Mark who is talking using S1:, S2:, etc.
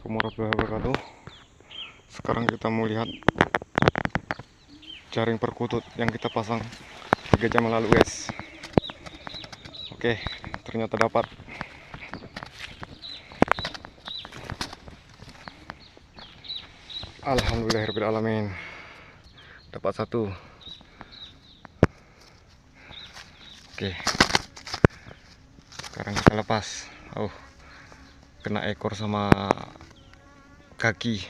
S1: Assalamualaikum warahmatullahi wabarakatuh. Sekarang kita mau lihat jaring perkutut yang kita pasang 3 jam lalu, guys. Oke, ternyata dapat. Alhamdulillahirrahmanirrahim. Dapat satu. Oke, sekarang kita lepas. Kena ekor sama kaki.